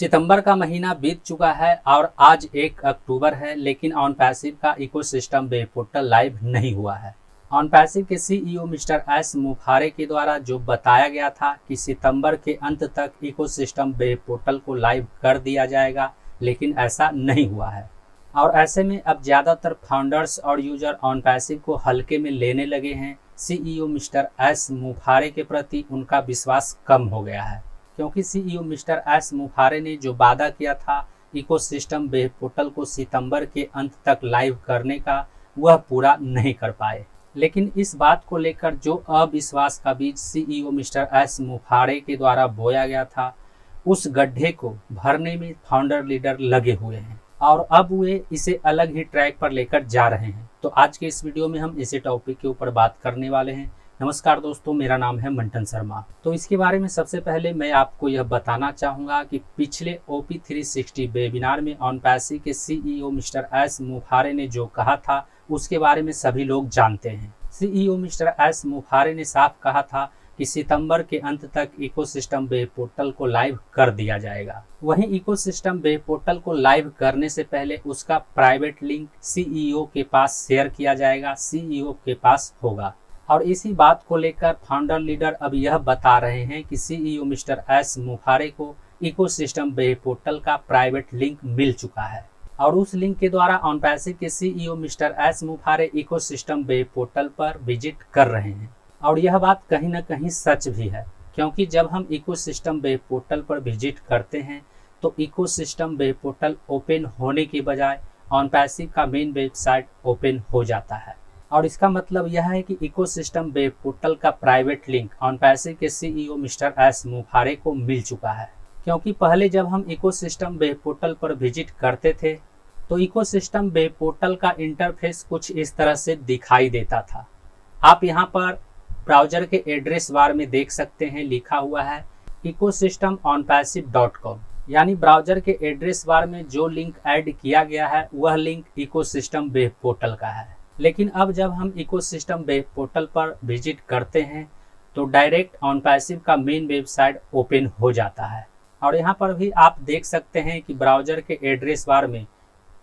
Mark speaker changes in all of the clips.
Speaker 1: सितंबर का महीना बीत चुका है और आज 1 अक्टूबर है, लेकिन ऑनपैसिव का इकोसिस्टम वेब पोर्टल लाइव नहीं हुआ है। ऑनपैसिव के सीईओ मिस्टर एस मुफारे के द्वारा जो बताया गया था कि सितंबर के अंत तक इकोसिस्टम वेब पोर्टल को लाइव कर दिया जाएगा, लेकिन ऐसा नहीं हुआ है। और ऐसे में अब ज़्यादातर फाउंडर्स और यूजर ऑनपैसिव को हल्के में लेने लगे हैं। सीईओ मिस्टर एस मुफारे के प्रति उनका विश्वास कम हो गया है, क्योंकि सीईओ मिस्टर एस मुफारे ने जो वादा किया था इकोसिस्टम वेब पोर्टल को सितंबर के अंत तक लाइव करने का, वह पूरा नहीं कर पाए। लेकिन इस बात को लेकर जो अविश्वास का बीज सीईओ मिस्टर एस मुफारे के द्वारा बोया गया था, उस गड्ढे को भरने में फाउंडर लीडर लगे हुए हैं और अब वे इसे अलग ही ट्रैक पर लेकर जा रहे हैं। तो आज के इस वीडियो में हम इसी टॉपिक के ऊपर बात करने वाले हैं। नमस्कार दोस्तों, मेरा नाम है मंटन शर्मा। तो इसके बारे में सबसे पहले मैं आपको यह बताना चाहूँगा कि पिछले OP360 वेबिनार में ऑनपैसिव के सीईओ मिस्टर एस मुफारे ने जो कहा था, उसके बारे में सभी लोग जानते हैं। सीईओ मिस्टर एस मुफारे ने साफ कहा था कि सितंबर के अंत तक इकोसिस्टम वेब पोर्टल को लाइव कर दिया जाएगा। वहीं इकोसिस्टम वेब पोर्टल को लाइव करने से पहले उसका प्राइवेट लिंक सीईओ के पास शेयर किया जाएगा, सीईओ के पास होगा। और इसी बात को लेकर फाउंडर लीडर अब यह बता रहे हैं कि सीईओ मिस्टर एस मुफारे को इकोसिस्टम वेब पोर्टल का प्राइवेट लिंक मिल चुका है और उस लिंक के द्वारा ऑनपैसिव के CEO mister S मुफारे ecosystem web portal पर विजिट कर रहे हैं। और यह बात कहीं ना कहीं सच भी है, क्योंकि जब हम इकोसिस्टम वेब पोर्टल पर विजिट करते हैं तो इकोसिस्टम वेब पोर्टल ओपन होने के बजाय ऑनपैसिव का मेन वेबसाइट ओपन हो जाता है। और इसका मतलब यह है कि इकोसिस्टम वेब पोर्टल का प्राइवेट लिंक ऑनपैसिव के सीईओ मिस्टर एस मुफारे को मिल चुका है। क्योंकि पहले जब हम इकोसिस्टम वेब पोर्टल पर विजिट करते थे तो इकोसिस्टम वेब पोर्टल का इंटरफेस कुछ इस तरह से दिखाई देता था। आप यहाँ पर ब्राउजर के एड्रेस बार में देख सकते हैं, लिखा हुआ है ecosystemOnPassive.com। यानी ब्राउजर के एड्रेस बार में जो लिंक ऐड किया गया है वह लिंक इकोसिस्टम वेब पोर्टल का है। लेकिन अब जब हम इकोसिस्टम वेब पोर्टल पर विजिट करते हैं तो डायरेक्ट ऑनपैसिव का मेन वेबसाइट ओपन हो जाता है। और यहाँ पर भी आप देख सकते हैं कि ब्राउजर के एड्रेस बार में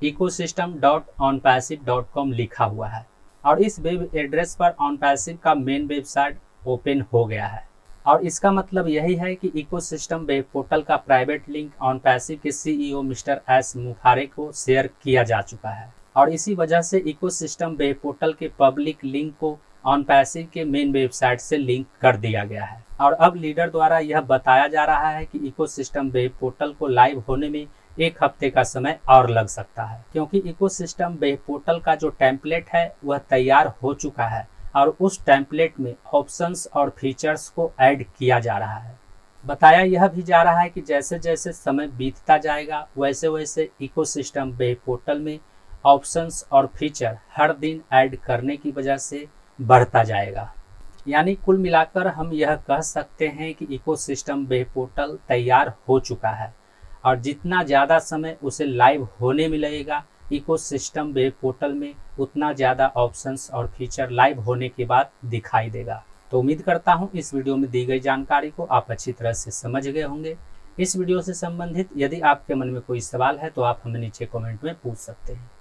Speaker 1: ecosystem.onpassive.com लिखा हुआ है और इस वेब एड्रेस पर ऑनपैसिव का मेन वेबसाइट ओपन हो गया है। और इसका मतलब यही है कि इकोसिस्टम वेब पोर्टल का प्राइवेट लिंक ऑनपैसिव के सीईओ मिस्टर एस मुफारे को शेयर किया जा चुका है और इसी वजह से इकोसिस्टम वेब पोर्टल के पब्लिक लिंक को ऑनपैसिव के मेन वेबसाइट से लिंक कर दिया गया है। और अब लीडर द्वारा यह बताया जा रहा है कि इकोसिस्टम वेब पोर्टल को लाइव होने में 1 हफ्ते का समय और लग सकता है, क्योंकि इकोसिस्टम वेब पोर्टल का जो टेम्पलेट है वह तैयार हो चुका है और उस टेम्पलेट में ऑप्शंस और फीचर्स को ऐड किया जा रहा है। बताया यह भी जा रहा है कि जैसे जैसे समय बीतता जाएगा वैसे वैसे इकोसिस्टम वेब पोर्टल में ऑप्शंस और फीचर हर दिन ऐड करने की वजह से बढ़ता जाएगा। यानी कुल मिलाकर हम यह कह सकते हैं कि इकोसिस्टम वेब पोर्टल तैयार हो चुका है और जितना ज़्यादा समय उसे लाइव होने में लगेगा इकोसिस्टम वेब पोर्टल में, उतना ज़्यादा ऑप्शंस और फीचर लाइव होने के बाद दिखाई देगा। तो उम्मीद करता हूँ इस वीडियो में दी गई जानकारी को आप अच्छी तरह से समझ गए होंगे। इस वीडियो से संबंधित यदि आपके मन में कोई सवाल है तो आप हमें नीचे कमेंट में पूछ सकते हैं।